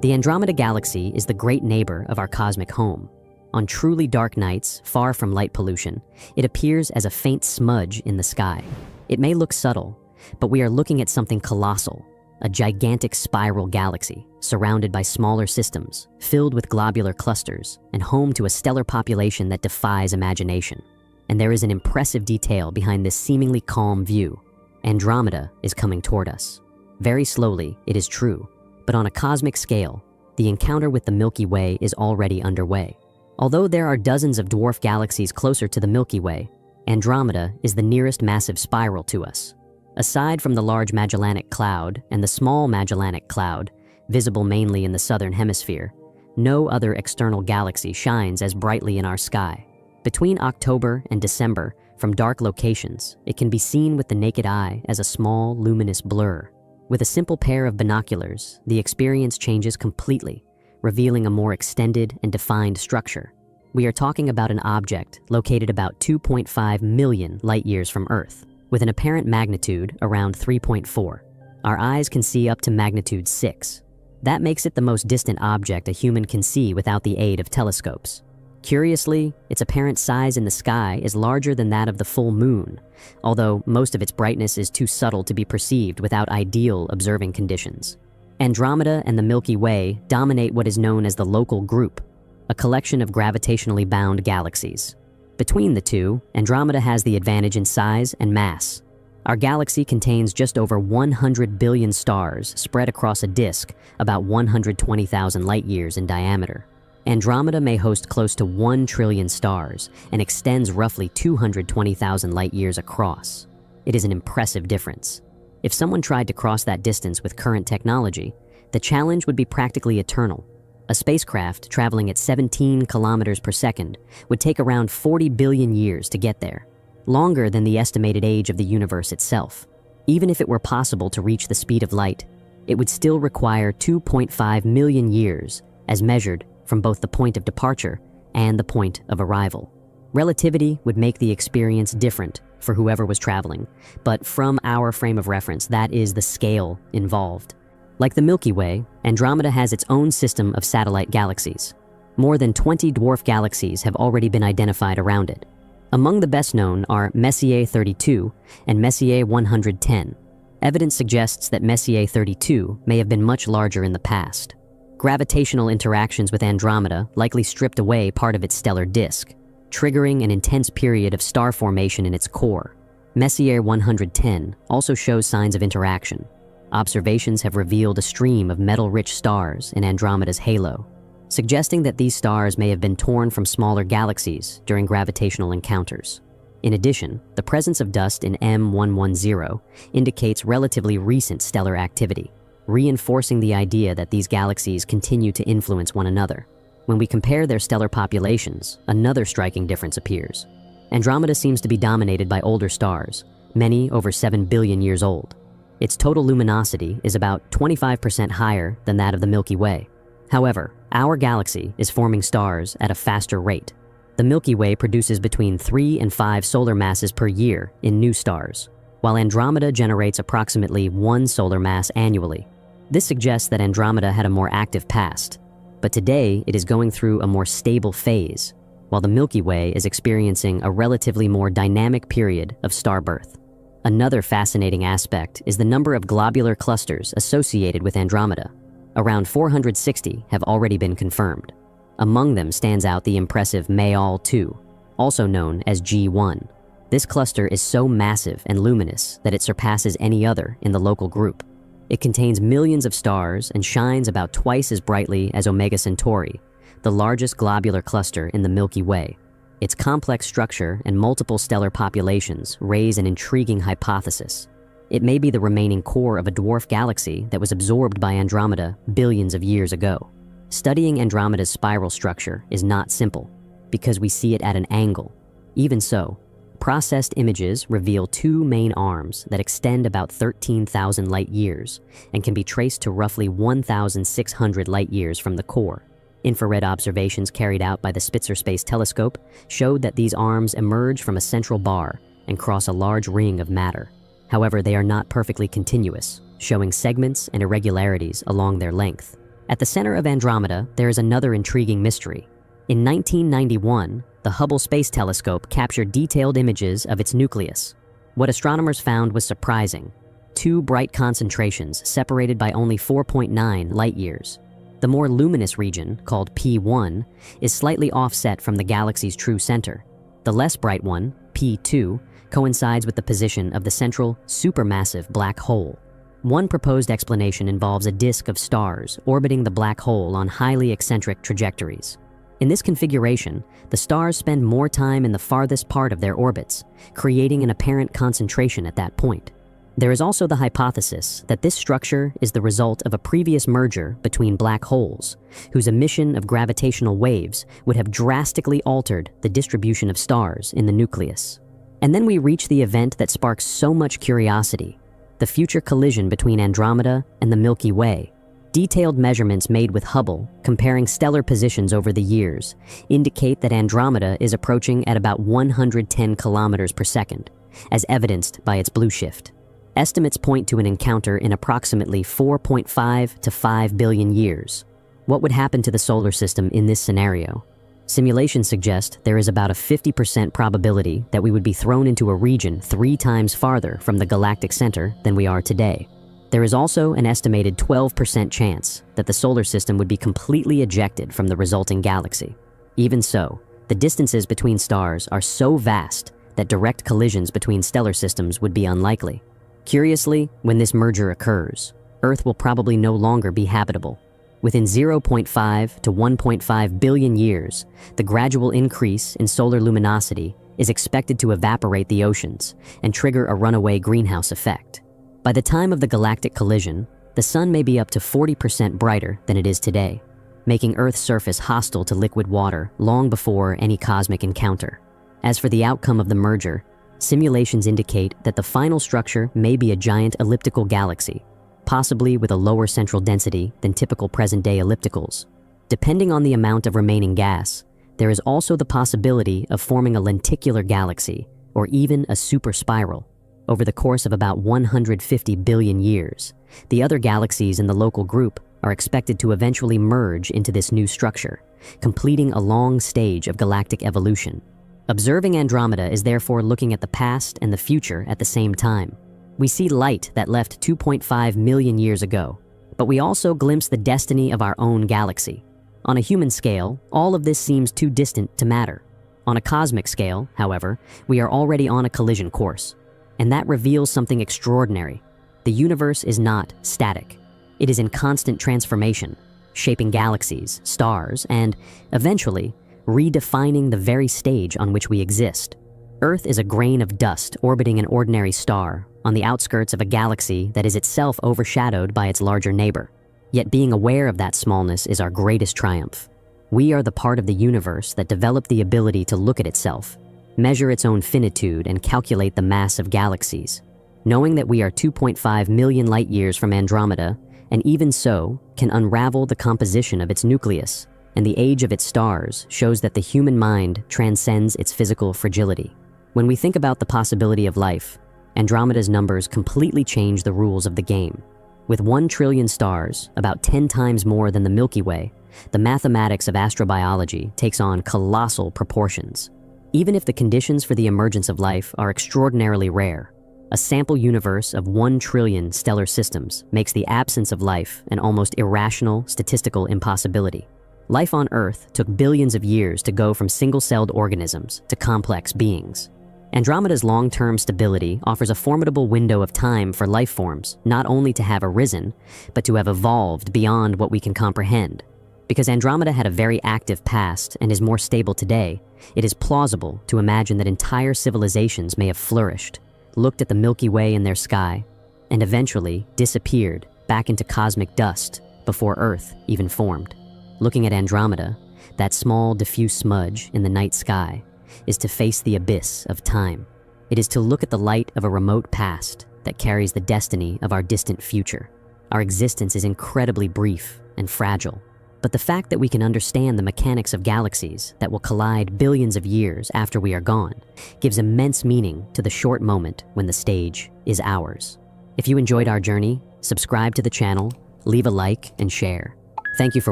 The Andromeda Galaxy is the great neighbor of our cosmic home. On truly dark nights, far from light pollution, it appears as a faint smudge in the sky. It may look subtle, but we are looking at something colossal, a gigantic spiral galaxy surrounded by smaller systems, filled with globular clusters, and home to a stellar population that defies imagination. And there is an impressive detail behind this seemingly calm view. Andromeda is coming toward us. Very slowly, it is true, but on a cosmic scale, the encounter with the Milky Way is already underway. Although there are dozens of dwarf galaxies closer to the Milky Way, Andromeda is the nearest massive spiral to us. Aside from the Large Magellanic Cloud and the Small Magellanic Cloud, visible mainly in the southern hemisphere, no other external galaxy shines as brightly in our sky. Between October and December, from dark locations, it can be seen with the naked eye as a small, luminous blur. With a simple pair of binoculars, the experience changes completely, revealing a more extended and defined structure. We are talking about an object located about 2.5 million light-years from Earth, with an apparent magnitude around 3.4. Our eyes can see up to magnitude 6. That makes it the most distant object a human can see without the aid of telescopes. Curiously, its apparent size in the sky is larger than that of the full moon, although most of its brightness is too subtle to be perceived without ideal observing conditions. Andromeda and the Milky Way dominate what is known as the local group, a collection of gravitationally bound galaxies. Between the two, Andromeda has the advantage in size and mass. Our galaxy contains just over 100 billion stars spread across a disk about 120,000 light-years in diameter. Andromeda may host close to 1 trillion stars and extends roughly 220,000 light-years across. It is an impressive difference. If someone tried to cross that distance with current technology, the challenge would be practically eternal. A spacecraft traveling at 17 kilometers per second would take around 40 billion years to get there, longer than the estimated age of the universe itself. Even if it were possible to reach the speed of light, it would still require 2.5 million years, as measured from both the point of departure and the point of arrival. Relativity would make the experience different for whoever was traveling, but from our frame of reference, that is the scale involved. Like the Milky Way, Andromeda has its own system of satellite galaxies. More than 20 dwarf galaxies have already been identified around it. Among the best known are Messier 32 and Messier 110. Evidence suggests that Messier 32 may have been much larger in the past. Gravitational interactions with Andromeda likely stripped away part of its stellar disk, triggering an intense period of star formation in its core. Messier 110 also shows signs of interaction. Observations have revealed a stream of metal-rich stars in Andromeda's halo, suggesting that these stars may have been torn from smaller galaxies during gravitational encounters. In addition, the presence of dust in M110 indicates relatively recent stellar activity, reinforcing the idea that these galaxies continue to influence one another. When we compare their stellar populations, another striking difference appears. Andromeda seems to be dominated by older stars, many over 7 billion years old. Its total luminosity is about 25% higher than that of the Milky Way. However, our galaxy is forming stars at a faster rate. The Milky Way produces between 3 and 5 solar masses per year in new stars, while Andromeda generates approximately 1 solar mass annually. This suggests that Andromeda had a more active past, but today it is going through a more stable phase, while the Milky Way is experiencing a relatively more dynamic period of star birth. Another fascinating aspect is the number of globular clusters associated with Andromeda. Around 460 have already been confirmed. Among them stands out the impressive Mayal 2, also known as G1. This cluster is so massive and luminous that it surpasses any other in the local group. It contains millions of stars and shines about twice as brightly as Omega Centauri, the largest globular cluster in the Milky Way. Its complex structure and multiple stellar populations raise an intriguing hypothesis. It may be the remaining core of a dwarf galaxy that was absorbed by Andromeda billions of years ago. Studying Andromeda's spiral structure is not simple, because we see it at an angle. Even so, processed images reveal 2 main arms that extend about 13,000 light-years and can be traced to roughly 1,600 light-years from the core. Infrared observations carried out by the Spitzer Space Telescope showed that these arms emerge from a central bar and cross a large ring of matter. However, they are not perfectly continuous, showing segments and irregularities along their length. At the center of Andromeda, there is another intriguing mystery. In 1991, the Hubble Space Telescope captured detailed images of its nucleus. What astronomers found was surprising: two bright concentrations separated by only 4.9 light-years. The more luminous region, called P1, is slightly offset from the galaxy's true center. The less bright one, P2, coincides with the position of the central supermassive black hole. One proposed explanation involves a disk of stars orbiting the black hole on highly eccentric trajectories. In this configuration, the stars spend more time in the farthest part of their orbits, creating an apparent concentration at that point. There is also the hypothesis that this structure is the result of a previous merger between black holes, whose emission of gravitational waves would have drastically altered the distribution of stars in the nucleus. And then we reach the event that sparks so much curiosity: the future collision between Andromeda and the Milky Way. Detailed measurements made with Hubble, comparing stellar positions over the years, indicate that Andromeda is approaching at about 110 kilometers per second, as evidenced by its blue shift. Estimates point to an encounter in approximately 4.5 to 5 billion years. What would happen to the solar system in this scenario? Simulations suggest there is about a 50% probability that we would be thrown into a region 3 times farther from the galactic center than we are today. There is also an estimated 12% chance that the solar system would be completely ejected from the resulting galaxy. Even so, the distances between stars are so vast that direct collisions between stellar systems would be unlikely. Curiously, when this merger occurs, Earth will probably no longer be habitable. Within 0.5 to 1.5 billion years, the gradual increase in solar luminosity is expected to evaporate the oceans and trigger a runaway greenhouse effect. By the time of the galactic collision, the sun may be up to 40% brighter than it is today, making Earth's surface hostile to liquid water long before any cosmic encounter. As for the outcome of the merger, simulations indicate that the final structure may be a giant elliptical galaxy, possibly with a lower central density than typical present-day ellipticals. Depending on the amount of remaining gas, there is also the possibility of forming a lenticular galaxy, or even a superspiral. Over the course of about 150 billion years, the other galaxies in the local group are expected to eventually merge into this new structure, completing a long stage of galactic evolution. Observing Andromeda is therefore looking at the past and the future at the same time. We see light that left 2.5 million years ago, but we also glimpse the destiny of our own galaxy. On a human scale, all of this seems too distant to matter. On a cosmic scale, however, we are already on a collision course. And that reveals something extraordinary. The universe is not static. It is in constant transformation, shaping galaxies, stars, and, eventually, redefining the very stage on which we exist. Earth is a grain of dust orbiting an ordinary star on the outskirts of a galaxy that is itself overshadowed by its larger neighbor. Yet being aware of that smallness is our greatest triumph. We are the part of the universe that developed the ability to look at itself, measure its own finitude, and calculate the mass of galaxies. Knowing that we are 2.5 million light-years from Andromeda, and even so, can unravel the composition of its nucleus, and the age of its stars shows that the human mind transcends its physical fragility. When we think about the possibility of life, Andromeda's numbers completely change the rules of the game. With 1 trillion stars, about 10 times more than the Milky Way, the mathematics of astrobiology takes on colossal proportions. Even if the conditions for the emergence of life are extraordinarily rare, a sample universe of 1 trillion stellar systems makes the absence of life an almost irrational statistical impossibility. Life on Earth took billions of years to go from single-celled organisms to complex beings. Andromeda's long-term stability offers a formidable window of time for life forms not only to have arisen, but to have evolved beyond what we can comprehend. Because Andromeda had a very active past and is more stable today, it is plausible to imagine that entire civilizations may have flourished, looked at the Milky Way in their sky, and eventually disappeared back into cosmic dust before Earth even formed. Looking at Andromeda, that small diffuse smudge in the night sky, is to face the abyss of time. It is to look at the light of a remote past that carries the destiny of our distant future. Our existence is incredibly brief and fragile, but the fact that we can understand the mechanics of galaxies that will collide billions of years after we are gone gives immense meaning to the short moment when the stage is ours. If you enjoyed our journey, subscribe to the channel, leave a like, and share. Thank you for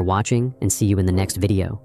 watching and see you in the next video.